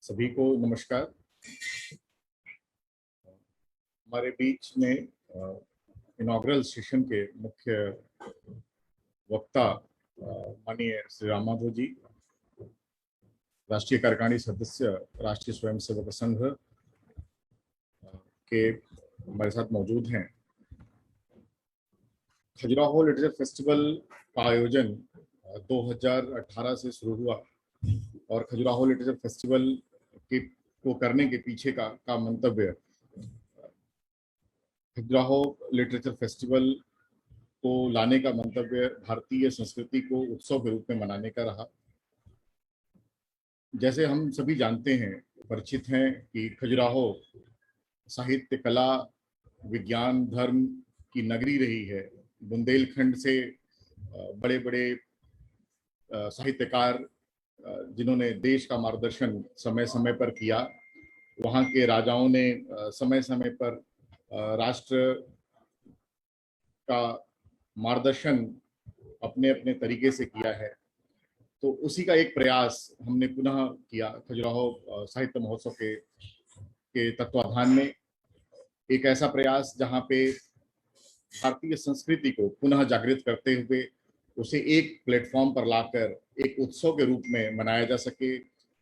सभी को नमस्कार। हमारे बीच में इनॉग्रल सेशन के मुख्य वक्ता माननीय श्री राम माधव जी, राष्ट्रीय कार्यकारिणी सदस्य राष्ट्रीय स्वयंसेवक संघ के हमारे साथ मौजूद हैं। खजुराहो लिटरेचर फेस्टिवल का आयोजन 2018 से शुरू हुआ और खजुराहो लिटरेचर फेस्टिवल को करने के पीछे का मंतव्य खजुराहो लिटरेचर फेस्टिवल को लाने का मंतव्य भारतीय संस्कृति को उत्सव के रूप में मनाने का रहा। जैसे हम सभी जानते हैं, परिचित हैं कि खजुराहो साहित्य, कला, विज्ञान, धर्म की नगरी रही है। बुंदेलखंड से बड़े बड़े साहित्यकार जिन्होंने देश का मार्गदर्शन समय समय पर किया, वहाँ के राजाओं ने समय समय पर राष्ट्र का मार्गदर्शन अपने अपने तरीके से किया है। तो उसी का एक प्रयास हमने पुनः किया। खजुराहो साहित्य महोत्सव के तत्वाधान में एक ऐसा प्रयास जहाँ पे भारतीय संस्कृति को पुनः जागृत करते हुए उसे एक प्लेटफॉर्म पर लाकर एक उत्सव के रूप में मनाया जा सके,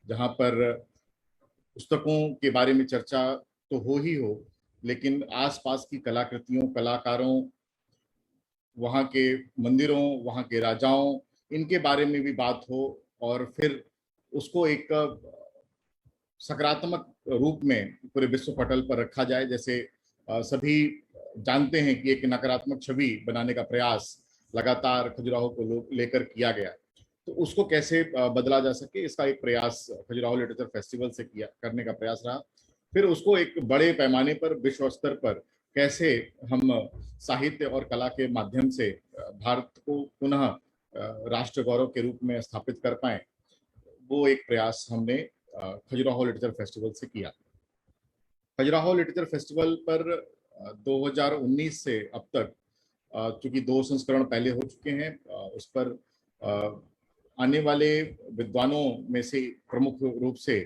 जहाँ पर पुस्तकों के बारे में चर्चा तो हो ही हो, लेकिन आसपास की कलाकृतियों, कलाकारों, वहाँ के मंदिरों, वहाँ के राजाओं, इनके बारे में भी बात हो और फिर उसको एक सकारात्मक रूप में पूरे विश्व पटल पर रखा जाए। जैसे सभी जानते हैं कि एक नकारात्मक छवि बनाने का प्रयास लगातार खजुराहो को लेकर किया गया, तो उसको कैसे बदला जा सके, इसका एक प्रयास खजुराहो लिटरेचर फेस्टिवल से करने का प्रयास रहा। फिर उसको एक बड़े पैमाने पर विश्व स्तर पर कैसे हम साहित्य और कला के माध्यम से भारत को पुनः राष्ट्र गौरव के रूप में स्थापित कर पाए, वो एक प्रयास हमने खजुराहो लिटरेचर फेस्टिवल से किया। खजुराहो लिटरेचर फेस्टिवल पर 2019 से अब तक चूंकि 2 संस्करण पहले हो चुके हैं, उस पर आने वाले विद्वानों में से प्रमुख रूप से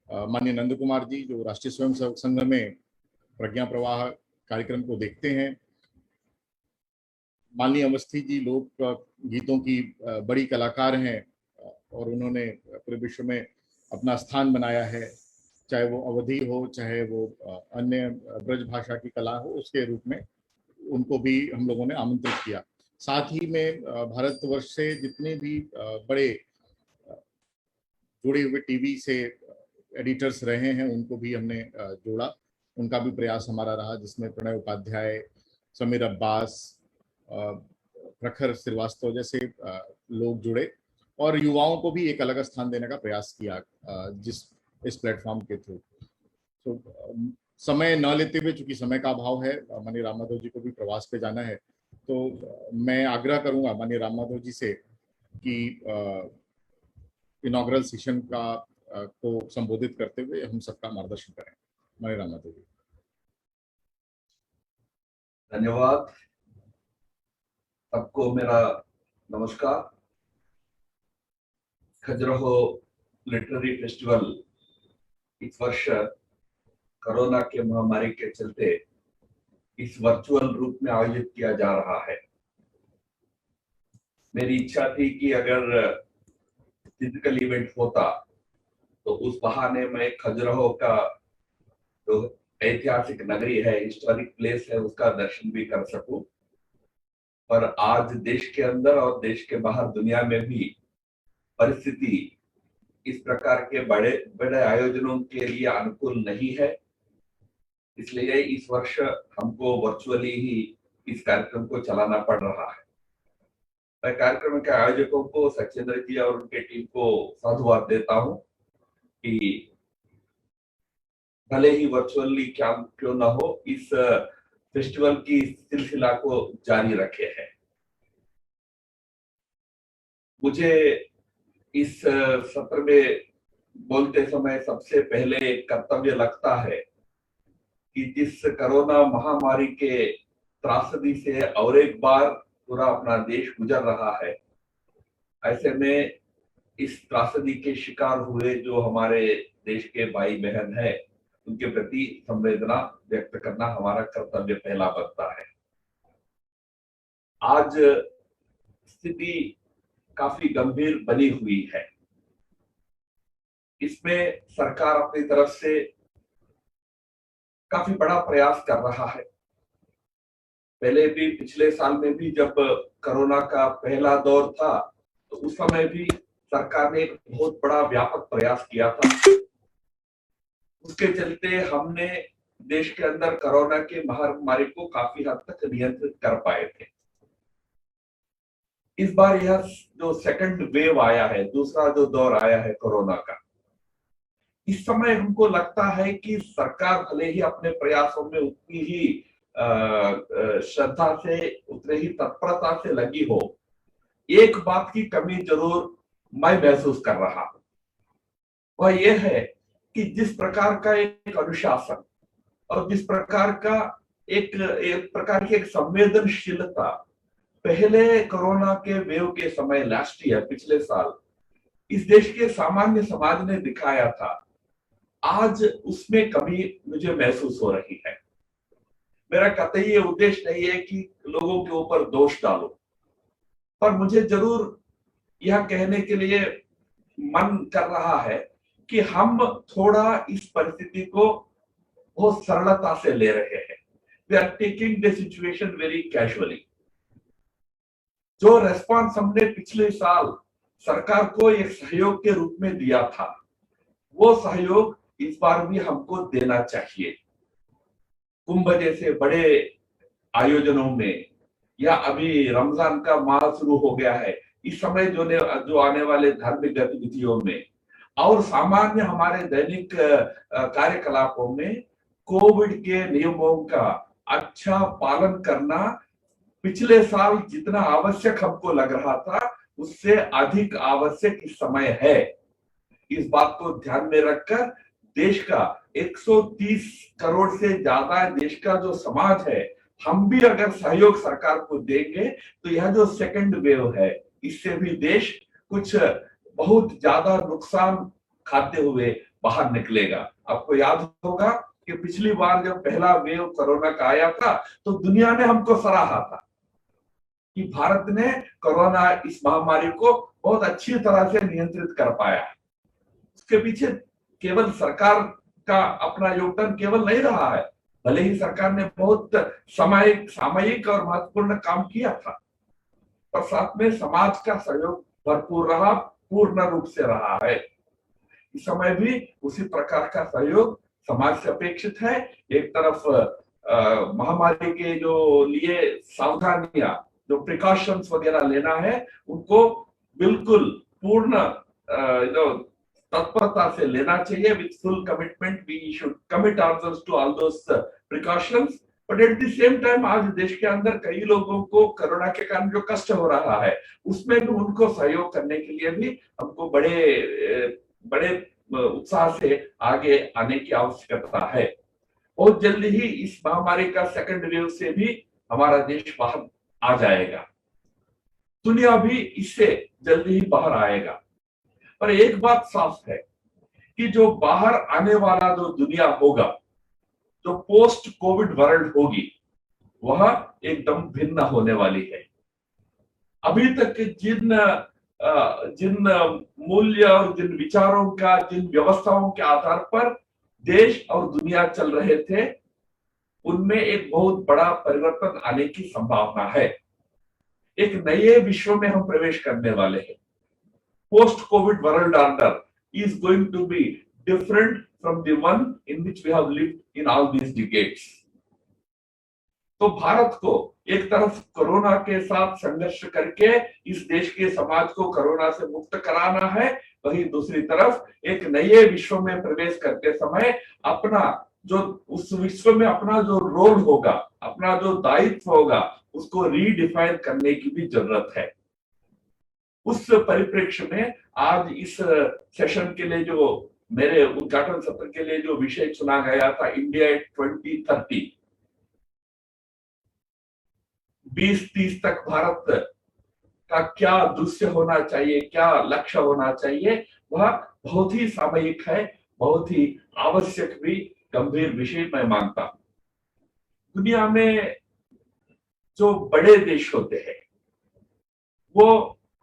माननीय नंद कुमार जी, जो राष्ट्रीय स्वयंसेवक संघ में प्रज्ञा प्रवाह कार्यक्रम को देखते हैं, माननीय अवस्थी जी लोक गीतों की बड़ी कलाकार हैं और उन्होंने पूरे विश्व में अपना स्थान बनाया है, चाहे वो अवधी हो, चाहे वो अन्य ब्रज भाषा की कला हो, उसके रूप में उनको भी हम लोगों ने आमंत्रित किया। साथ ही में भारतवर्ष से जितने भी बड़े जुड़े हुए टीवी से एडिटर्स रहे हैं, उनको भी हमने जोड़ा। उनका भी प्रयास हमारा रहा, जिसमें प्रणय उपाध्याय, समीर अब्बास, प्रखर श्रीवास्तव जैसे लोग जुड़े और युवाओं को भी एक अलग स्थान देने का प्रयास किया जिस इस प्लेटफॉर्म के थ्रू। तो समय न लेते हुए, चूंकि समय का अभाव है, माननीय राम माधव जी को भी प्रवास पे जाना है, तो मैं आग्रह करूंगा माननीय राम माधव जी से कि इनॉग्रल सेशन का को संबोधित करते हुए हम सबका मार्गदर्शन करें। माननीय राम माधव जी। धन्यवाद। सबको मेरा नमस्कार। खजुराहो लिटरेरी फेस्टिवल इस वर्ष कोरोना के महामारी के चलते इस वर्चुअल रूप में आयोजित किया जा रहा है। मेरी इच्छा थी कि अगर फिजिकल इवेंट होता तो उस बहाने में खजुराहो का जो ऐतिहासिक नगरी है, हिस्टोरिक प्लेस है, उसका दर्शन भी कर सकूं। पर आज देश के अंदर और देश के बाहर दुनिया में भी परिस्थिति इस प्रकार के बड़े बड़े आयोजनों के लिए अनुकूल नहीं है, इसलिए इस वर्ष हमको वर्चुअली ही इस कार्यक्रम को चलाना पड़ रहा है। मैं कार्यक्रम के आयोजकों को, सचिंद्र जी और उनके टीम को साधुवाद देता हूं कि भले ही वर्चुअली क्यों न हो, इस फेस्टिवल की सिलसिला को जारी रखे हैं। मुझे इस सत्र में बोलते समय सबसे पहले कर्तव्य लगता है कि जिस कोरोना महामारी के त्रासदी से और एक बार पूरा अपना देश गुजर रहा है, ऐसे में इस त्रासदी के शिकार हुए जो हमारे देश के भाई बहन है, उनके प्रति संवेदना व्यक्त करना हमारा कर्तव्य पहला बनता है। आज स्थिति काफी गंभीर बनी हुई है। इसमें सरकार अपनी तरफ से काफी बड़ा प्रयास कर रहा है। पहले भी पिछले साल में भी जब कोरोना का पहला दौर था तो उस समय भी सरकार ने एक बहुत बड़ा व्यापक प्रयास किया था। उसके चलते हमने देश के अंदर कोरोना के महामारी को काफी हद तक नियंत्रित कर पाए थे। इस बार यह जो सेकंड वेव आया है, दूसरा जो दौर आया है कोरोना का, इस समय हमको लगता है कि सरकार भले ही अपने प्रयासों में उतनी ही श्रद्धा से, उतने ही तत्परता से लगी हो, एक बात की कमी जरूर मैं महसूस कर रहा हूं। वह यह है कि जिस प्रकार का एक अनुशासन और जिस प्रकार का एक प्रकार की एक संवेदनशीलता पहले कोरोना के वेव के समय लास्ट ईयर, पिछले साल, इस देश के सामान्य समाज ने दिखाया था, आज उसमें कमी मुझे महसूस हो रही है। मेरा कतई ये उद्देश्य नहीं है कि लोगों के ऊपर दोष डालो, पर मुझे जरूर यह कहने के लिए मन कर रहा है कि हम थोड़ा इस परिस्थिति को बहुत सरलता से ले रहे हैं। We are taking the situation very casually. जो रेस्पॉन्स हमने पिछले साल सरकार को एक सहयोग के रूप में दिया था, वो सहयोग इस बार भी हमको देना चाहिए। कुंभ जैसे बड़े आयोजनों में, या अभी रमजान का माह शुरू हो गया है, इस समय जो आने वाले धार्मिक गतिविधियों में और सामान्य हमारे दैनिक कार्यकलापों में कोविड के नियमों का अच्छा पालन करना पिछले साल जितना आवश्यक हमको लग रहा था, उससे अधिक आवश्यक इस समय है। इस बात को ध्यान में रखकर देश का 130 करोड़ से ज्यादा देश का जो समाज है, हम भी अगर सहयोग सरकार को देंगे तो यह जो सेकंड वेव है, इससे भी देश कुछ बहुत ज्यादा नुकसान खाते हुए बाहर निकलेगा। आपको याद होगा कि पिछली बार जब पहला वेव कोरोना का आया था तो दुनिया ने हमको सराहा था कि भारत ने कोरोना इस महामारी को बहुत अच्छी तरह से नियंत्रित कर पाया। उसके पीछे केवल सरकार का अपना योगदान केवल नहीं रहा है, भले ही सरकार ने बहुत सामयिक और महत्वपूर्ण काम किया था, पर साथ में समाज का सहयोग भरपूर रहा, पूर्ण रूप से रहा है। इस समय भी उसी प्रकार का सहयोग समाज से अपेक्षित है। एक तरफ महामारी के जो लिए सावधानियां, जो प्रिकॉशंस वगैरह लेना है, उनको बिल्कुल पूर्ण तत्परता से लेना चाहिए। With full commitment we should commit ourselves to all those precautions. But at the same time आज देश के अंदर कई लोगों को कोरोना के कारण जो कष्ट हो रहा है, उसमें भी उनको सहयोग करने के लिए भी हमको बड़े उत्साह से आगे आने की आवश्यकता है। बहुत जल्दी ही इस महामारी का सेकंड वेव से भी हमारा देश बाहर आ जाएगा, दुनिया भी इससे जल्दी ही बाहर आएगा। पर एक बात साफ है कि जो बाहर आने वाला जो दुनिया होगा, जो पोस्ट कोविड वर्ल्ड होगी, वह एकदम भिन्न होने वाली है। अभी तक जिन मूल्य और जिन विचारों का, जिन व्यवस्थाओं के आधार पर देश और दुनिया चल रहे थे, उनमें एक बहुत बड़ा परिवर्तन आने की संभावना है। एक नए विश्व में हम प्रवेश करने वाले हैं। Post Covid world order is going to be different from the one in which we have lived in all these decades. तो भारत को एक तरफ कोरोना के साथ संघर्ष करके इस देश के समाज को कोरोना से मुक्त कराना है, वहीं दूसरी तरफ एक नए विश्व में प्रवेश करते समय अपना जो उस विश्व में अपना जो रोल होगा, अपना जो दायित्व होगा, उसको रीडिफाइन करने की भी जरूरत है। उस परिप्रेक्ष्य में आज इस सेशन के लिए, जो मेरे उद्घाटन सत्र के लिए जो विषय चुना गया था, इंडिया 2030, 2030 तक भारत का क्या दृश्य होना चाहिए, क्या लक्ष्य होना चाहिए, वह बहुत ही सामयिक है, बहुत ही आवश्यक भी गंभीर विषय मैं मानता हूं। दुनिया में जो बड़े देश होते हैं वो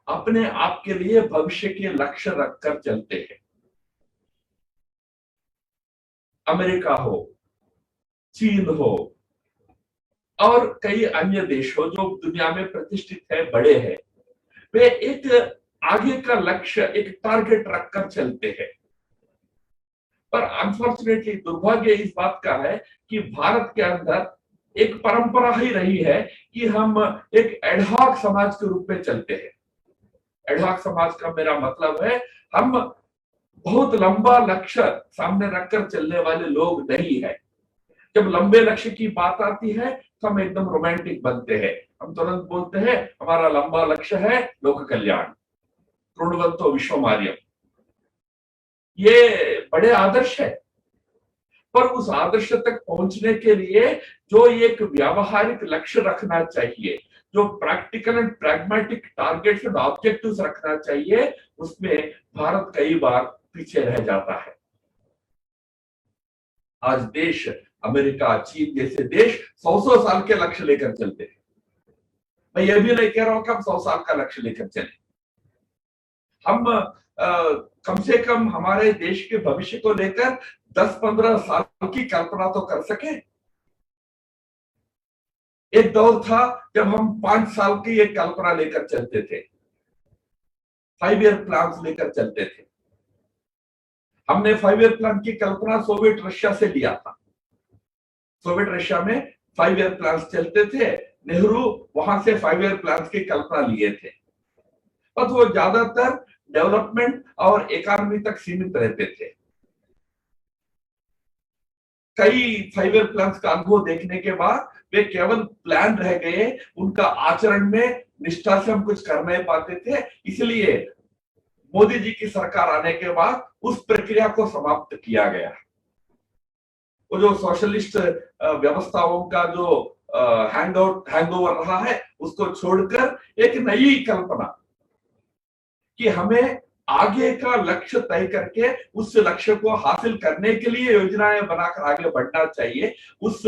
अपने आप के लिए भविष्य के लक्ष्य रखकर चलते हैं। अमेरिका हो, चीन हो और कई अन्य देश हो जो दुनिया में प्रतिष्ठित है, बड़े हैं, वे एक आगे का लक्ष्य, एक टारगेट रखकर चलते हैं। पर अनफॉर्चुनेटली दुर्भाग्य इस बात का है कि भारत के अंदर एक परंपरा ही रही है कि हम एक एडहॉक समाज के रूप में चलते हैं। एडहॉक समाज का मेरा मतलब है हम बहुत लंबा लक्ष्य सामने रखकर चलने वाले लोग नहीं है। जब लंबे लक्ष्य की बात आती है तो हम एकदम रोमांटिक बनते हैं। हम तुरंत बोलते हैं हमारा लंबा लक्ष्य है लोक कल्याण, कृण्वन्तो विश्वमार्यम्। ये बड़े आदर्श है, पर उस आदर्श तक पहुंचने के लिए जो एक व्यावहारिक लक्ष्य रखना चाहिए, जो practical and pragmatic targets and objectives रखना चाहिए, उसमें भारत कई बार पीछे रह जाता है। आज देश अमेरिका, चीन जैसे देश 100 साल के लक्ष्य लेकर चलते हैं। मैं ये भी नहीं कह रहा हूं कि हम 100 साल का लक्ष्य लेकर चले। हम कम से कम हमारे देश के भविष्य को लेकर 10-15 साल की कल्पना तो कर सके। एक दौर था जब हम 5 साल की एक कल्पना लेकर चलते थे, 5 ईयर प्लान लेकर चलते थे। हमने 5 ईयर प्लान की कल्पना सोवियत रशिया से लिया था। सोवियत रशिया में 5 ईयर प्लान चलते थे, नेहरू वहां से 5 ईयर प्लान की कल्पना लिए थे, पर वो ज्यादातर डेवलपमेंट और इकोनॉमी तक सीमित रहते थे। कई 5 ईयर प्लान का अनुभव देखने के बाद वे केवल प्लान रह गए, उनका आचरण में निष्ठा से हम कुछ कर नहीं पाते थे। इसलिए मोदी जी की सरकार आने के बाद उस प्रक्रिया को समाप्त किया गया। वो जो सोशलिस्ट व्यवस्थाओं का जो हैंगओवर रहा है, उसको छोड़कर एक नई कल्पना कि हमें आगे का लक्ष्य तय करके उस लक्ष्य को हासिल करने के लिए योजनाएं बनाकर आगे बढ़ना चाहिए। उस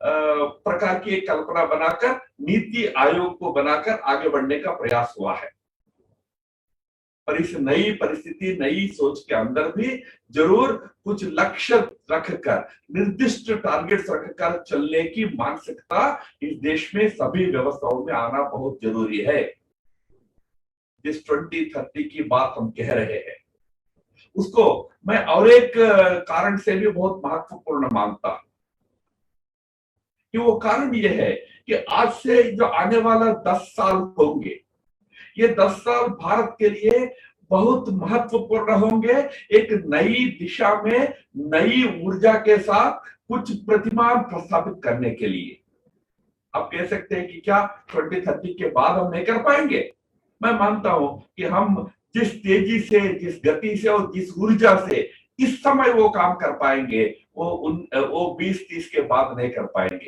प्रकार की एक कल्पना बनाकर नीति आयोग को बनाकर आगे बढ़ने का प्रयास हुआ है। पर इस नई परिस्थिति, नई सोच के अंदर भी जरूर कुछ लक्ष्य रखकर, निर्दिष्ट टारगेट्स रखकर चलने की मानसिकता इस देश में सभी व्यवस्थाओं में आना बहुत जरूरी है। जिस 2030 की बात हम कह रहे हैं उसको मैं और एक कारण से भी बहुत महत्वपूर्ण मानता हूं कि वो कारण ये है कि आज से जो आने वाला 10 साल होंगे, ये 10 साल भारत के लिए बहुत महत्वपूर्ण होंगे। एक नई दिशा में नई ऊर्जा के साथ कुछ प्रतिमान प्रस्थापित करने के लिए। आप कह सकते हैं कि क्या 2030 के बाद हम नहीं कर पाएंगे? मैं मानता हूं कि हम जिस तेजी से, जिस गति से और जिस ऊर्जा से इस समय वो काम कर पाएंगे, वो 20-30 के बाद नहीं कर पाएंगे।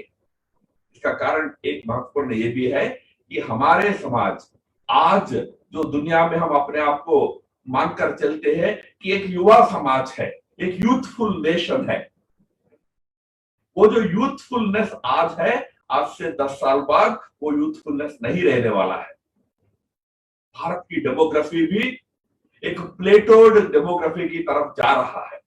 इसका कारण एक महत्वपूर्ण ये भी है कि हमारे समाज आज जो दुनिया में हम अपने आप को मानकर चलते हैं कि एक युवा समाज है, एक यूथफुल नेशन है, वो जो यूथफुलनेस आज है, आज से 10 साल बाद वो यूथफुलनेस नहीं रहने वाला है। भारत की डेमोग्राफी भी एक प्लेटोड डेमोग्राफी की तरफ जा रहा है।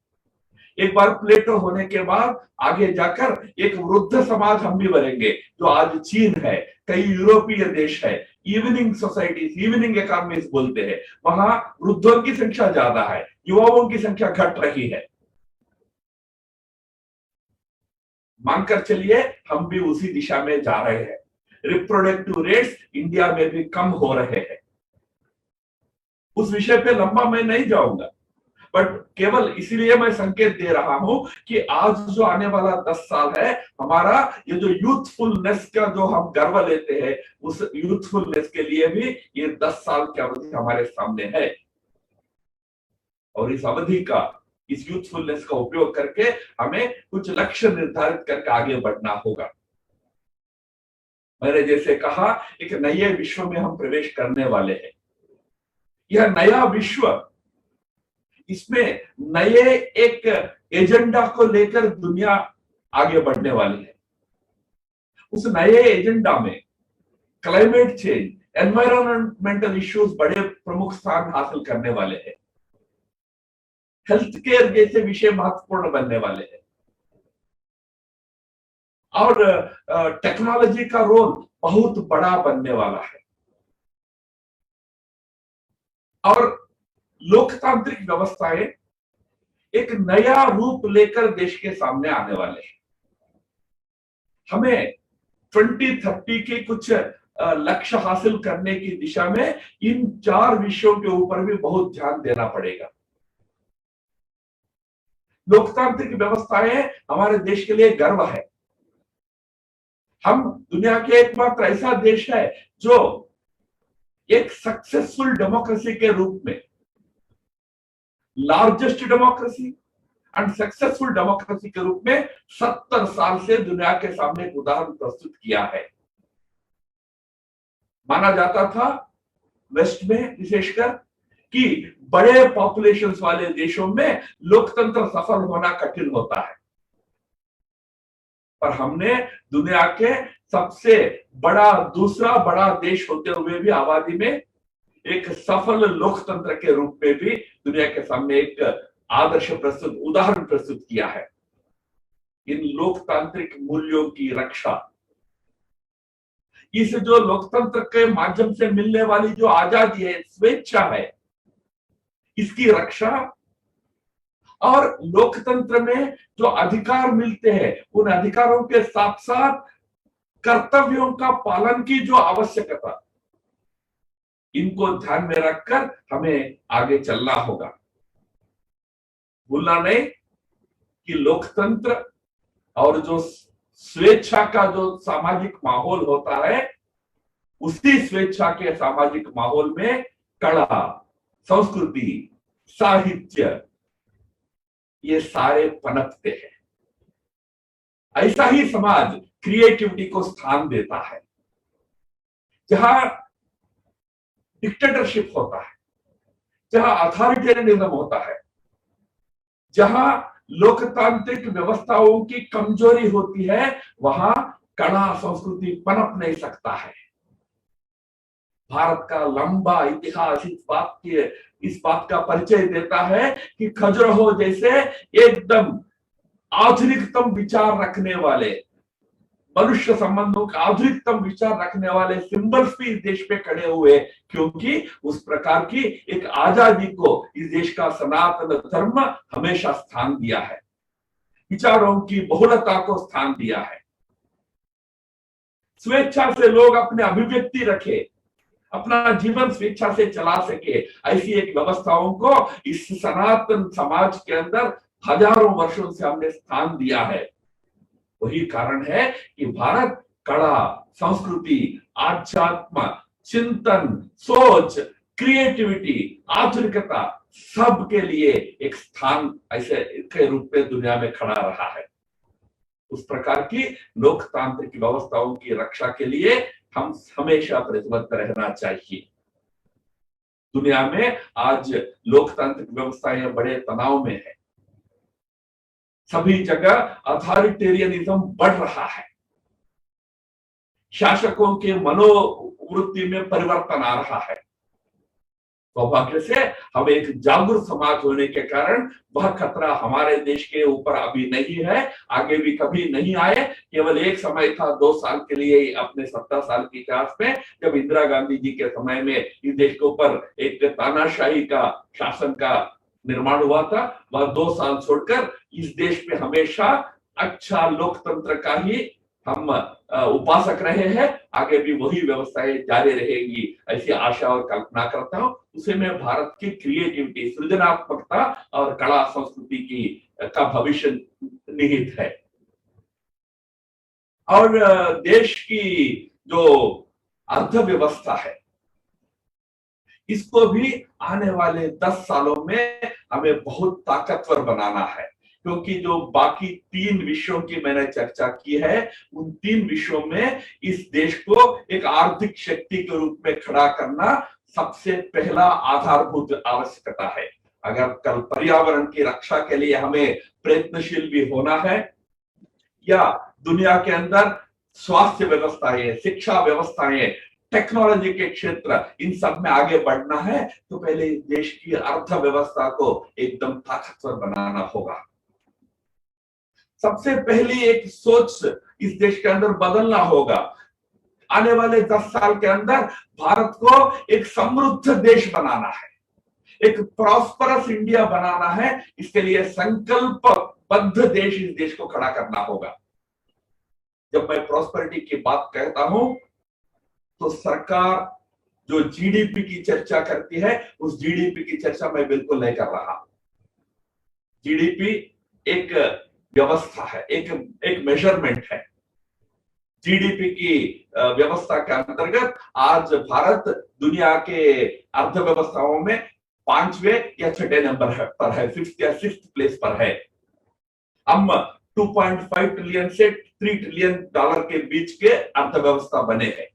एक बार प्लेटो होने के बाद आगे जाकर एक वृद्ध समाज हम भी बनेंगे, जो आज चीन है, कई यूरोपीय देश है, इवनिंग सोसाइटीज, इवनिंग इकोनॉमीज बोलते हैं, वहां वृद्धों की संख्या ज्यादा है, युवाओं की संख्या घट रही है। मानकर चलिए हम भी उसी दिशा में जा रहे हैं। रिप्रोडक्टिव रेट्स इंडिया में भी कम हो रहे हैं। उस विषय पे लंबा मैं नहीं जाऊंगा, बट केवल इसीलिए मैं संकेत दे रहा हूं कि आज जो आने वाला 10 साल है, हमारा ये जो यूथफुलनेस का जो हम गर्व लेते हैं, उस यूथफुलनेस के लिए भी ये 10 साल की अवधि हमारे सामने है। और इस अवधि का, इस यूथफुलनेस का उपयोग करके हमें कुछ लक्ष्य निर्धारित करके आगे बढ़ना होगा। मैंने जैसे कहा, एक नए विश्व में हम प्रवेश करने वाले हैं। यह नया विश्व इसमें नए एक एजेंडा को लेकर दुनिया आगे बढ़ने वाली है। उस नए एजेंडा में क्लाइमेट चेंज, एनवायरमेंटल इश्यूज बड़े प्रमुख स्थान हासिल करने वाले हैं। हेल्थ केयर जैसे विषय महत्वपूर्ण बनने वाले हैं और टेक्नोलॉजी का रोल बहुत बड़ा बनने वाला है और लोकतांत्रिक व्यवस्थाएं एक नया रूप लेकर देश के सामने आने वाले हैं। हमें 2030 के कुछ लक्ष्य हासिल करने की दिशा में इन 4 विषयों के ऊपर भी बहुत ध्यान देना पड़ेगा। लोकतांत्रिक व्यवस्थाएं हमारे देश के लिए गर्व है। हम दुनिया के एकमात्र ऐसा देश है जो एक सक्सेसफुल डेमोक्रेसी के रूप में, largest democracy and successful democracy के रूप में 70 साल से दुनिया के सामने एक उदाहरण प्रस्तुत किया है। माना जाता था वेस्ट में विशेषकर कि बड़े पॉपुलेशन वाले देशों में लोकतंत्र सफल होना कठिन होता है, पर हमने दुनिया के सबसे बड़ा, दूसरा बड़ा देश होते हुए भी आबादी में एक सफल लोकतंत्र के रूप में भी दुनिया के सामने एक आदर्श प्रस्तुत, उदाहरण प्रस्तुत किया है। इन लोकतांत्रिक मूल्यों की रक्षा, इस जो लोकतंत्र के माध्यम से मिलने वाली जो आजादी है, स्वेच्छा है, इसकी रक्षा और लोकतंत्र में जो अधिकार मिलते हैं उन अधिकारों के साथ साथ कर्तव्यों का पालन की जो आवश्यकता, इनको ध्यान में रखकर हमें आगे चलना होगा। भूलना नहीं कि लोकतंत्र और जो स्वेच्छा का जो सामाजिक माहौल होता है, उसी स्वेच्छा के सामाजिक माहौल में कला, संस्कृति, साहित्य, ये सारे पनपते हैं। ऐसा ही समाज क्रिएटिविटी को स्थान देता है। जहां डिक्टेटरशिप होता है, जहां अथॉरिटेरियनिज्म होता है, जहां लोकतांत्रिक व्यवस्थाओं की कमजोरी होती है, वहां कला संस्कृति पनप नहीं सकता है। भारत का लंबा इतिहास इस बात का परिचय देता है कि खजुराहो जैसे एकदम आधुनिकतम विचार रखने वाले, मनुष्य संबंधों का आधुनिकतम विचार रखने वाले सिंबल्स भी इस देश पे खड़े हुए, क्योंकि उस प्रकार की एक आजादी को इस देश का सनातन धर्म हमेशा स्थान दिया है, विचारों की बहुलता को स्थान दिया है। स्वेच्छा से लोग अपने अभिव्यक्ति रखे, अपना जीवन स्वेच्छा से चला सके, ऐसी एक व्यवस्थाओं को इस सनातन समाज के अंदर हजारों वर्षों से हमने स्थान दिया है। वही कारण है कि भारत कला, संस्कृति, आध्यात्म, चिंतन, सोच, क्रिएटिविटी, आधुनिकता सब के लिए एक स्थान ऐसे के रूप में दुनिया में खड़ा रहा है। उस प्रकार की लोकतांत्रिक व्यवस्थाओं की रक्षा के लिए हम हमेशा प्रतिबद्ध रहना चाहिए। दुनिया में आज लोकतांत्रिक व्यवस्थाएं बड़े तनाव में है। सभी जगह अथॉरिटेरियनिज्म बढ़ रहा है। शासकों के मनोवृत्ति में परिवर्तन आ रहा है। सौभाग्य से हम एक जागरूक समाज होने के कारण वह खतरा हमारे देश के ऊपर अभी नहीं है, आगे भी कभी नहीं आए। केवल एक समय था 2 साल के लिए अपने 70 साल के इतिहास में, जब इंदिरा गांधी जी के समय में इस देश के ऊपर एक तानाशाही का शासन का निर्माण हुआ था। वह 2 साल छोड़कर इस देश पे हमेशा अच्छा लोकतंत्र का ही हम उपासक रहे हैं। आगे भी वही व्यवस्थाएं जारी रहेगी, ऐसी आशा और कल्पना करता हूं। उसे में भारत की क्रिएटिविटी, सृजनात्मकता और कला संस्कृति की का भविष्य निहित है। और देश की जो अर्थव्यवस्था है, इसको भी आने वाले 10 सालों में हमें बहुत ताकतवर बनाना है, क्योंकि जो बाकी 3 विषयों की मैंने चर्चा की है, उन 3 विषयों में इस देश को एक आर्थिक शक्ति के रूप में खड़ा करना सबसे पहला आधारभूत आवश्यकता है। अगर कल पर्यावरण की रक्षा के लिए हमें प्रयत्नशील भी होना है, या दुनिया के अंदर स्वास्थ्य व्यवस्थाएं, शिक्षा व्यवस्थाएं, टेक्नोलॉजी के क्षेत्र, इन सब में आगे बढ़ना है, तो पहले इस देश की अर्थव्यवस्था को एकदम ताकतवर बनाना होगा। सबसे पहली एक सोच इस देश के अंदर बदलना होगा। आने वाले 10 साल के अंदर भारत को एक समृद्ध देश बनाना है, एक प्रॉस्परस इंडिया बनाना है। इसके लिए संकल्पबद्ध देश, इस देश को खड़ा करना होगा। जब मैं प्रॉस्पेरिटी की बात कहता हूं तो सरकार जो जीडीपी की चर्चा करती है, उस जीडीपी की चर्चा मैं बिल्कुल नहीं कर रहा। जीडीपी एक व्यवस्था है, एक मेजरमेंट है। जीडीपी की व्यवस्था के अंतर्गत आज भारत दुनिया के अर्थव्यवस्थाओं में 5वें या 6ठे नंबर पर है, 5th या 6th प्लेस पर है। हम 2.5 ट्रिलियन से 3 ट्रिलियन डॉलर के बीच के अर्थव्यवस्था बने हैं,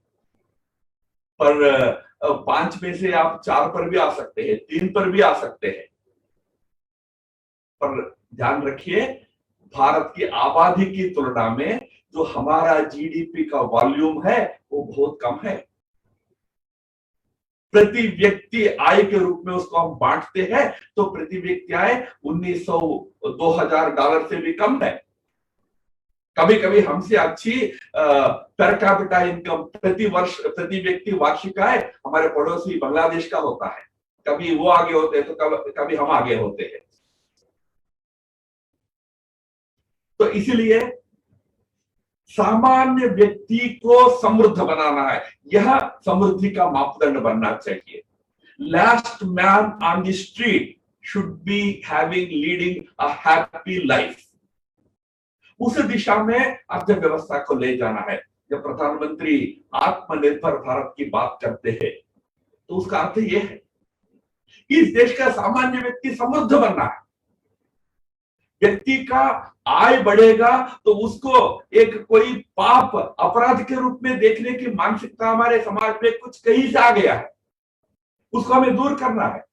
पर 5 में से आप 4 पर भी आ सकते हैं, 3 पर भी आ सकते हैं। पर ध्यान रखिए, भारत की आबादी की तुलना में जो हमारा जीडीपी का वॉल्यूम है वो बहुत कम है। प्रति व्यक्ति आय के रूप में उसको हम बांटते हैं तो प्रति व्यक्ति आय 1900-2000 डॉलर से भी कम है। कभी कभी हमसे अच्छी पर कैपिटा इनकम, प्रति व्यक्ति वार्षिक आय हमारे पड़ोसी बांग्लादेश का होता है। कभी वो आगे होते हैं तो कभी हम आगे होते हैं। तो इसीलिए सामान्य व्यक्ति को समृद्ध बनाना है, यह समृद्धि का मापदंड बनना चाहिए। Last man on the street should be having leading a happy life. उस दिशा में अर्थव्यवस्था को ले जाना है। जब प्रधानमंत्री आत्मनिर्भर भारत की बात करते हैं तो उसका अर्थ यह है कि इस देश का सामान्य व्यक्ति समृद्ध बनना है। व्यक्ति का आय बढ़ेगा तो उसको एक कोई पाप, अपराध के रूप में देखने की मानसिकता हमारे समाज में कुछ कहीं से आ गया है, उसको हमें दूर करना है।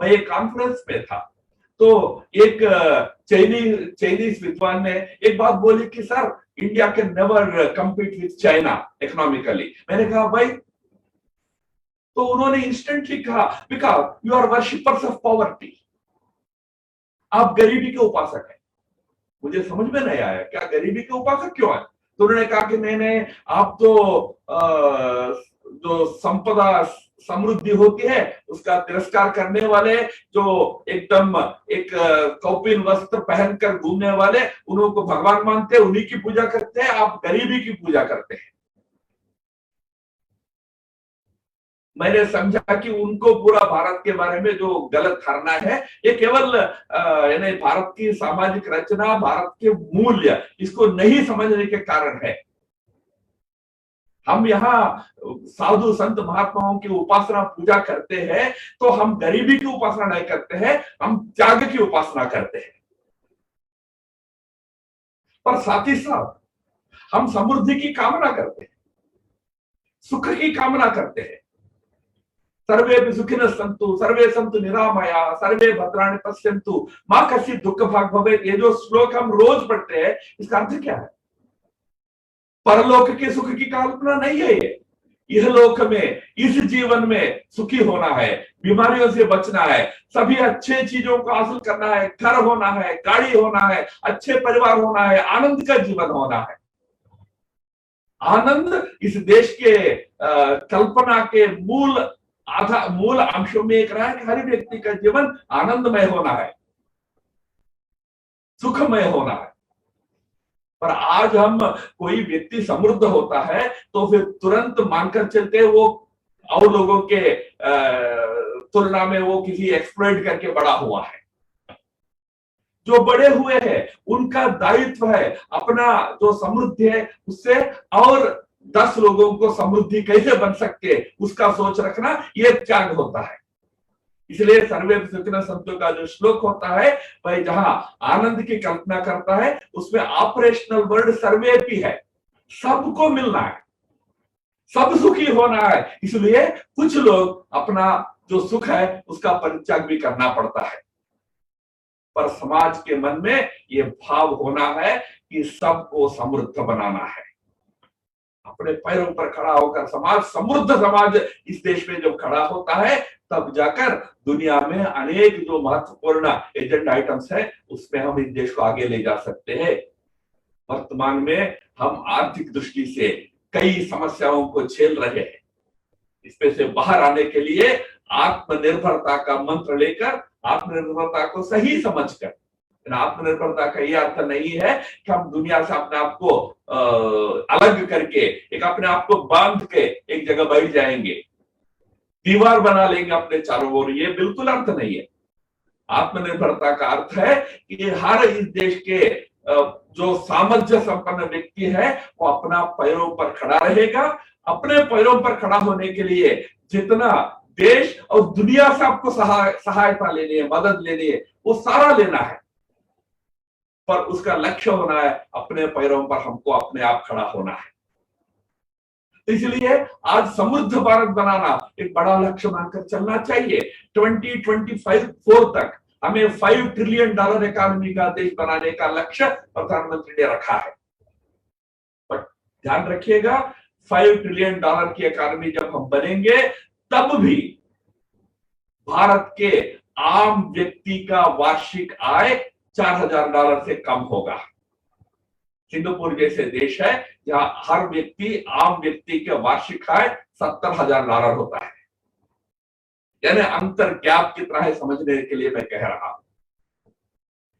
मैं एक कॉन्फ्रेंस में था तो एक चाइनीज विद्वान ने एक बात बोली कि sir, India can never compete with China economically. मैंने कहा भाई, तो उन्होंने इंस्टेंटली कहा because you are worshippers of poverty, आप गरीबी के उपासक हैं। मुझे समझ में नहीं आया क्या गरीबी के उपासक क्यों है। तो उन्होंने कहा कि नहीं, आप तो जो संपदा समृद्धि होती है उसका तिरस्कार करने वाले, जो एकदम एक कौपीन वस्त्र पहनकर घूमने वाले, उनको भगवान मानते हैं, उन्हीं की पूजा करते हैं। आप गरीबी की पूजा करते हैं। मैंने समझा कि उनको पूरा भारत के बारे में जो गलत धारणा है, ये केवल यानी भारत की सामाजिक रचना, भारत के मूल्य, इसको नहीं समझने के कारण है। हम यहाँ साधु संत महात्माओं की उपासना पूजा करते हैं तो हम गरीबी की उपासना नहीं करते हैं, हम त्याग की उपासना करते हैं। पर साथ ही साथ हम समृद्धि की कामना करते हैं, सुख की कामना करते हैं। सर्वे सुखिनः सन्तु, सर्वे सन्तु निरामयाः, सर्वे भद्राणि पश्यन्तु, मां कश्चित् दुःख भाग् भवेत्। ये जो श्लोक हम रोज पढ़ते हैं, इसका अर्थ क्या है? परलोक के सुख की कल्पना नहीं है ये। यह लोक में, इस जीवन में सुखी होना है, बीमारियों से बचना है, सभी अच्छे चीजों को हासिल करना है, घर होना है, गाड़ी होना है, अच्छे परिवार होना है, आनंद का जीवन होना है। आनंद इस देश के कल्पना के मूल अंशों में एक रहा है कि हर व्यक्ति का जीवन आनंदमय होना है, सुखमय होना है। पर आज हम कोई व्यक्ति समृद्ध होता है तो फिर तुरंत मानकर चलते हैं वो और लोगों के तुलना में वो किसी एक्सप्लॉइट करके बड़ा हुआ है। जो बड़े हुए हैं उनका दायित्व है अपना जो समृद्धि है उससे और 10 लोगों को समृद्धि कैसे बन सकते उसका सोच रखना, ये त्याग होता है। इसलिए सर्वे सुखिनः सन्तु का जो श्लोक होता है वह जहां आनंद की कल्पना करता है उसमें ऑपरेशनल वर्ड सर्वे भी है। सबको मिलना है, सब सुखी होना है। इसलिए कुछ लोग अपना जो सुख है उसका परित्याग भी करना पड़ता है। पर समाज के मन में ये भाव होना है कि सबको समृद्ध बनाना है। अपने पैरों पर खड़ा होकर समाज, समृद्ध समाज इस देश में जब खड़ा होता है, तब जाकर दुनिया में अनेक जो महत्वपूर्ण एजेंडा आइटम्स है उसमें हम इस देश को आगे ले जा सकते हैं। वर्तमान में हम आर्थिक दृष्टि से कई समस्याओं को झेल रहे हैं। इसमें से बाहर आने के लिए आत्मनिर्भरता का मंत्र लेकर, आत्मनिर्भरता को सही समझकर, आत्मनिर्भरता का यह अर्थ नहीं है कि हम दुनिया से अपने आप को अलग करके, एक अपने आप को बांध के एक जगह बैठ जाएंगे, दीवार बना लेंगे अपने चारों ओर, ये बिल्कुल अर्थ नहीं है। आत्मनिर्भरता का अर्थ है कि हर इस देश के जो सामर्थ्य संपन्न व्यक्ति है वो अपना पैरों पर खड़ा रहेगा। अपने पैरों पर खड़ा होने के लिए जितना देश और दुनिया से आपको सहायता लेनी है, मदद लेनी है, वो सारा लेना है, पर उसका लक्ष्य होना है अपने पैरों पर हमको अपने आप खड़ा होना है। इसलिए आज समृद्ध भारत बनाना एक बड़ा लक्ष्य मानकर चलना चाहिए। 2024 तक हमें $5 ट्रिलियन इकोनॉमी का देश बनाने का लक्ष्य प्रधानमंत्री ने रखा है। पर ध्यान रखिएगा, $5 ट्रिलियन की इकोनॉमी जब हम बनेंगे, तब भी भारत के आम व्यक्ति का वार्षिक आय $4,000 से कम होगा। सिंगापुर जैसे देश है जहां हर व्यक्ति, आम व्यक्ति के वार्षिक आय $70,000 होता है। यानी अंतर गैप कितना है समझने के लिए मैं कह रहा हूं।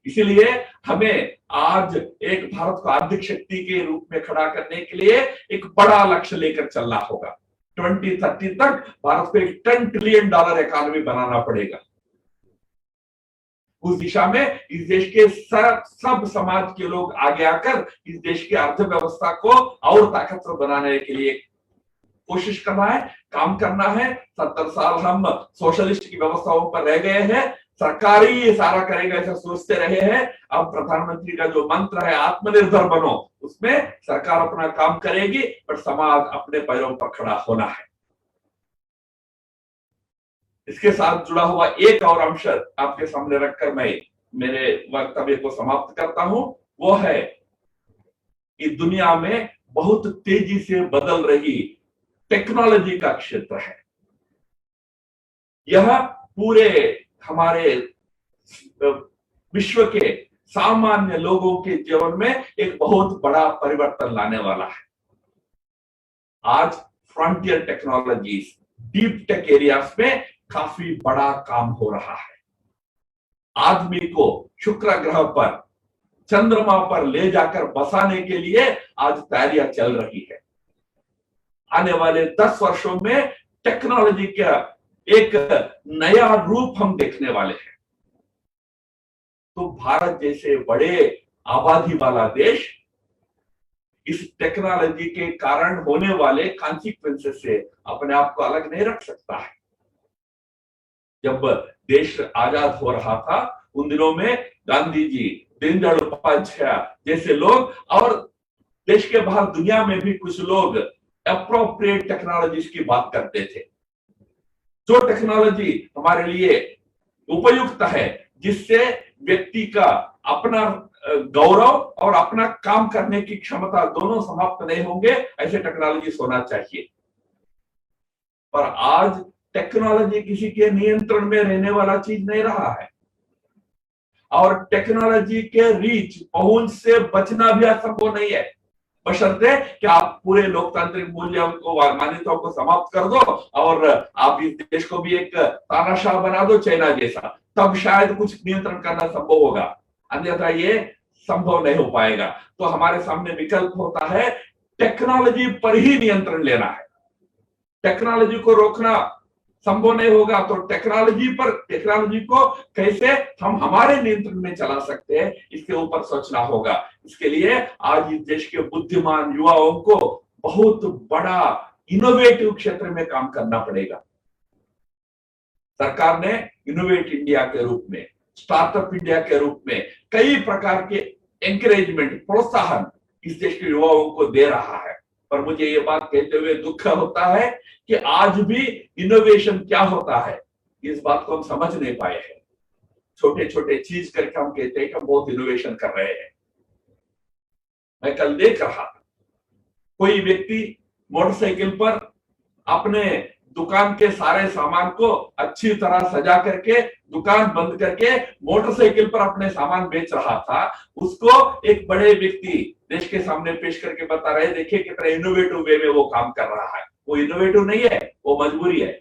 इसीलिए हमें आज एक भारत को आर्थिक शक्ति के रूप में खड़ा करने के लिए एक बड़ा लक्ष्य लेकर चलना होगा। 2030 तक भारत को एक $10 ट्रिलियन इकोनॉमी बनाना पड़ेगा। उस दिशा में इस देश के सब समाज के लोग आगे आकर इस देश की अर्थव्यवस्था को और ताकतवर बनाने के लिए कोशिश करना है, काम करना है। 70 साल हम सोशलिस्ट की व्यवस्थाओं पर रह गए हैं, सरकार ही ये सारा करेगा ऐसा सोचते रहे हैं। अब प्रधानमंत्री का जो मंत्र है आत्मनिर्भर बनो, उसमें सरकार अपना काम करेगी पर समाज अपने पैरों पर खड़ा होना है। इसके साथ जुड़ा हुआ एक और अंश आपके सामने रखकर मैं मेरे वक्तव्य को समाप्त करता हूं। वो है कि दुनिया में बहुत तेजी से बदल रही टेक्नोलॉजी का क्षेत्र है। यह पूरे हमारे विश्व के सामान्य लोगों के जीवन में एक बहुत बड़ा परिवर्तन लाने वाला है। आज frontier technologies, deep tech areas में काफी बड़ा काम हो रहा है। आदमी को शुक्र ग्रह पर, चंद्रमा पर ले जाकर बसाने के लिए आज तैयारियां चल रही है। आने वाले 10 वर्षों में टेक्नोलॉजी का एक नया रूप हम देखने वाले हैं। तो भारत जैसे बड़े आबादी वाला देश इस टेक्नोलॉजी के कारण होने वाले कॉन्सिक्वेंसेस से अपने आप को अलग नहीं रख सकता है। जब देश आजाद हो रहा था उन दिनों में गांधी जी, दीनदयाल उपाध्याय जैसे लोग और देश के बाहर दुनिया में भी कुछ लोग अप्रोप्रिएट टेक्नोलॉजीज की बात करते थे। जो टेक्नोलॉजी हमारे लिए उपयुक्त है, जिससे व्यक्ति का अपना गौरव और अपना काम करने की क्षमता दोनों समाप्त नहीं होंगे, ऐसे टेक्नोलॉजी होना चाहिए। पर आज टेक्नोलॉजी किसी के नियंत्रण में रहने वाला चीज नहीं रहा है और टेक्नोलॉजी के रीच, पहुंच से बचना भी असंभव नहीं है, बशर्ते कि आप पूरे लोकतांत्रिक मूल्यों को, मान्यताओं को समाप्त कर दो और आप इस देश को भी एक तानाशाह बना दो चाइना जैसा, तब शायद कुछ नियंत्रण करना संभव होगा, अन्यथा ये संभव नहीं हो पाएगा। तो हमारे सामने विकल्प होता है टेक्नोलॉजी पर ही नियंत्रण लेना है। टेक्नोलॉजी को रोकना संभव नहीं होगा, तो टेक्नोलॉजी को कैसे हम हमारे नियंत्रण में चला सकते हैं, इसके ऊपर सोचना होगा। इसके लिए आज इस देश के बुद्धिमान युवाओं को बहुत बड़ा इनोवेटिव क्षेत्र में काम करना पड़ेगा। सरकार ने इनोवेट इंडिया के रूप में, स्टार्टअप इंडिया के रूप में कई प्रकार के एंकरेजमेंट, प्रोत्साहन इस देश के युवाओं को दे रहा है। पर मुझे ये बात कहते हुए दुख होता है कि आज भी इनोवेशन क्या होता है, इस बात को हम समझ नहीं पाए हैं। छोटे छोटे चीज करके हम कहते हैं कि हम बहुत इनोवेशन कर रहे हैं। मैं कल देख रहा था, कोई व्यक्ति मोटरसाइकिल पर अपने दुकान के सारे सामान को अच्छी तरह सजा करके दुकान बंद करके मोटरसाइकिल पर अपने सामान बेच रहा था। उसको एक बड़े व्यक्ति देश के सामने पेश करके बता रहे, देखिए कितना इनोवेटिव वे में वो काम कर रहा है। वो इनोवेटिव नहीं है, वो मजबूरी है।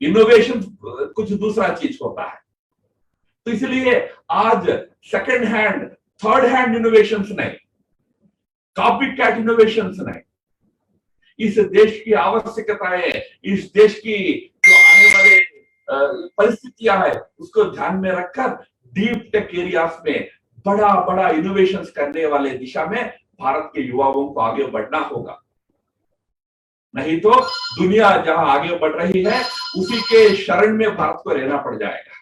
इनोवेशन कुछ दूसरा चीज होता है। तो इसलिए आज second hand, third hand innovations नहीं, कॉपी कैट इनोवेशंस नहीं, इस देश की आवश्यकताएं, इस देश की जो आने वाले परिस्थितियां है उसको ध्यान में रखकर डीप टेक एरियाज में बड़ा बड़ा इनोवेशंस करने वाले दिशा में भारत के युवाओं को आगे बढ़ना होगा। नहीं तो दुनिया जहां आगे बढ़ रही है उसी के शरण में भारत को रहना पड़ जाएगा।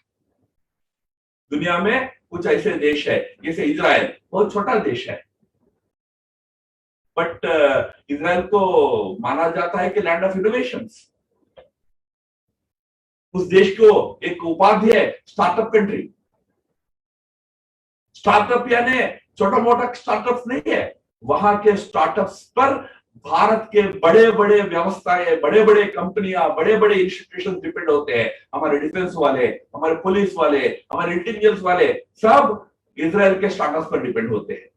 दुनिया में कुछ ऐसे देश है जैसे इजराइल, बहुत छोटा देश है, बट इजराइल को माना जाता है कि लैंड ऑफ इनोवेशंस। उस देश को एक उपाधि है स्टार्टअप कंट्री। स्टार्टअप यानी छोटा मोटा स्टार्टअप्स नहीं है, वहां के स्टार्टअप्स पर भारत के बड़े बड़े व्यवस्थाएं, बड़े बड़े कंपनियां, बड़े बड़े इंस्टीट्यूशन डिपेंड होते हैं। हमारे डिफेंस वाले, हमारे पुलिस वाले, हमारे इंटेलिजेंस वाले सब इजराइल के स्टार्टअप्स पर डिपेंड होते हैं,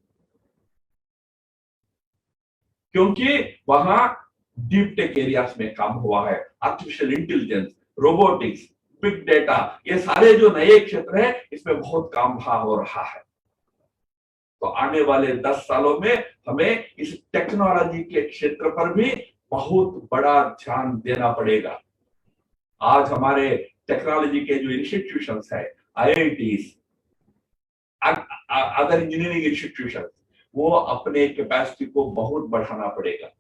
क्योंकि वहां डीप टेक एरियाज में काम हुआ है। Artificial intelligence, robotics, big data, ये सारे जो नए क्षेत्र है इसमें बहुत काम वहां हो रहा है। तो आने वाले 10 सालों में हमें इस टेक्नोलॉजी के क्षेत्र पर भी बहुत बड़ा ध्यान देना पड़ेगा। आज हमारे टेक्नोलॉजी के जो इंस्टीट्यूशंस है, आईआईटीज, अदर इंजीनियरिंग इंस्टीट्यूशन, वो अपने कैपेसिटी को बहुत बढ़ाना पड़ेगा।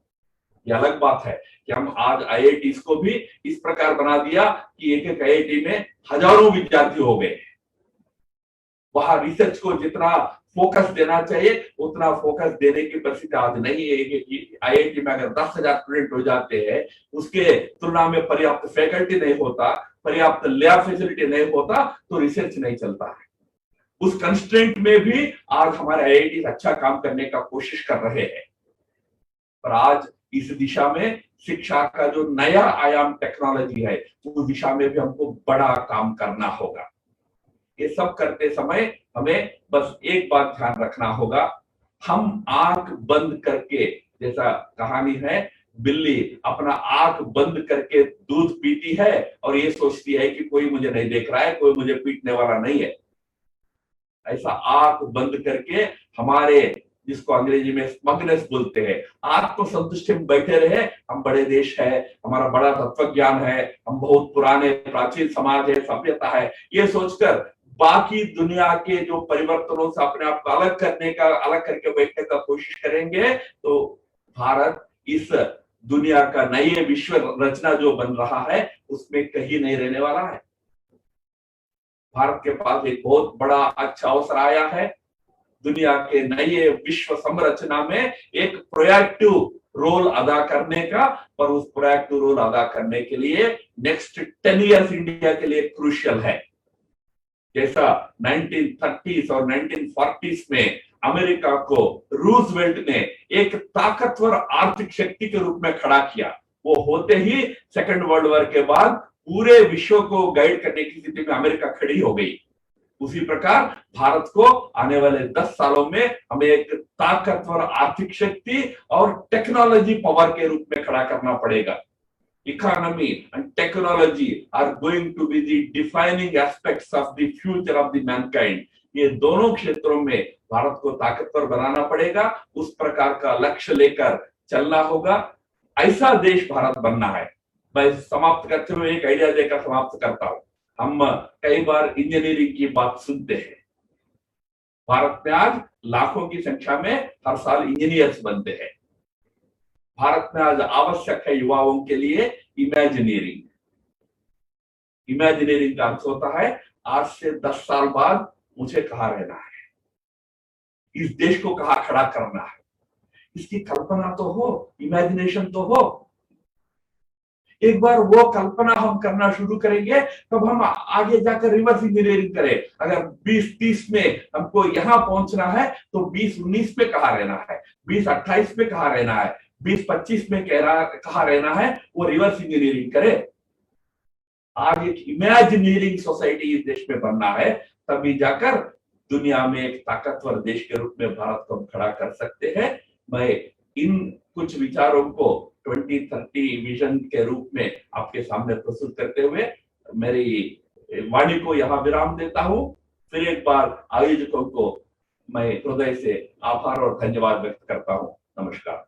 ये अलग बात है कि हम आज आईआईटीज को भी इस प्रकार बना दिया कि एक एक आईआईटी में हजारों विद्यार्थी हो गए। वहां रिसर्च को जितना फोकस देना चाहिए उतना फोकस देने की परिस्थिति आज नहीं है। आईआईटी में अगर 10,000 स्टूडेंट हो जाते हैं, उसके तुलना में पर्याप्त फैकल्टी नहीं होता, पर्याप्त लैब फैसिलिटी नहीं होता, तो रिसर्च नहीं चलता है। उस कंस्ट्रेंट में भी आज हमारे आईआईटी अच्छा काम करने का कोशिश कर रहे हैं। पर आज इस दिशा में शिक्षा का जो नया आयाम टेक्नोलॉजी है, उस दिशा में भी हमको बड़ा काम करना होगा। ये सब करते समय हमें बस एक बात ध्यान रखना होगा, हम आंख बंद करके, जैसा कहानी है, बिल्ली अपना आंख बंद करके दूध पीती है और ये सोचती है कि कोई मुझे नहीं देख रहा है, कोई मुझे पीटने वाला नहीं है। ऐसा आंख बंद करके हमारे, जिसको अंग्रेजी में स्मगनेस बोलते हैं, आत्म संतुष्टि में बैठे रहे, हम बड़े देश है, हमारा बड़ा तत्व ज्ञान है, हम बहुत पुराने प्राचीन समाज है, सभ्यता है, ये सोचकर बाकी दुनिया के जो परिवर्तनों से अपने आप को अलग करके बैठने का कोशिश करेंगे, तो भारत इस दुनिया का नए विश्व रचना जो बन रहा है उसमें कहीं नहीं रहने वाला है। भारत के पास एक बहुत बड़ा अच्छा अवसर आया है दुनिया के नए विश्व संरचना में एक प्रोएक्टिव रोल अदा करने का। पर उस प्रोएक्टिव रोल अदा करने के लिए नेक्स्ट 10 इयर्स इंडिया के लिए क्रूशियल है। जैसा 1930s और 1940s में अमेरिका को रूजवेल्ट ने एक ताकतवर आर्थिक शक्ति के रूप में खड़ा किया, वो होते ही सेकेंड वर्ल्ड वॉर के बाद पूरे विश्व को गाइड करने की स्थिति में अमेरिका खड़ी हो गई। उसी प्रकार भारत को आने वाले 10 सालों में हमें एक ताकतवर आर्थिक शक्ति और टेक्नोलॉजी पावर के रूप में खड़ा करना पड़ेगा। Economy and technology are going to be the defining aspects of the future of the mankind. ये दोनों क्षेत्रों में भारत को ताकतवर बनाना पड़ेगा, उस प्रकार का लक्ष्य लेकर चलना होगा। ऐसा देश भारत बनना है। मैं समाप्त करते हुए एक आइडिया देकर समाप्त करता हूं। हम कई बार इंजीनियरिंग की बात सुनते हैं। भारत में आज लाखों की संख्या में हर साल इंजीनियर्स बनते हैं। भारत में आज आवश्यक है युवाओं के लिए इमेजिनियरिंग। इमेजिनियरिंग का अर्थ होता है आज से 10 साल बाद मुझे कहाँ रहना है, इस देश को कहाँ खड़ा करना है, इसकी कल्पना तो हो, इमेजिनेशन तो हो। एक बार वो कल्पना हम करना शुरू करेंगे तब हम आगे जाकर रिवर्स इंजीनियरिंग करें। अगर 2030 में हमको यहाँ पहुंचना है तो 2019 पे कहाँ रहना है, 2028 में कहाँ रहना है, 2025 में कहाँ रहना है, वो रिवर्स इंजीनियरिंग करे। आज एक इमेजिनियरिंग सोसाइटी इस देश में बनना है, तभी जाकर दुनिया में एक ताकतवर देश के रूप में भारत को हम खड़ा कर सकते हैं। मैं इन कुछ विचारों को 2030 विजन के रूप में आपके सामने प्रस्तुत करते हुए मेरी वाणी को यहाँ विराम देता हूँ। फिर एक बार आयोजकों को मैं हृदय से आभार और धन्यवाद व्यक्त करता हूँ। नमस्कार।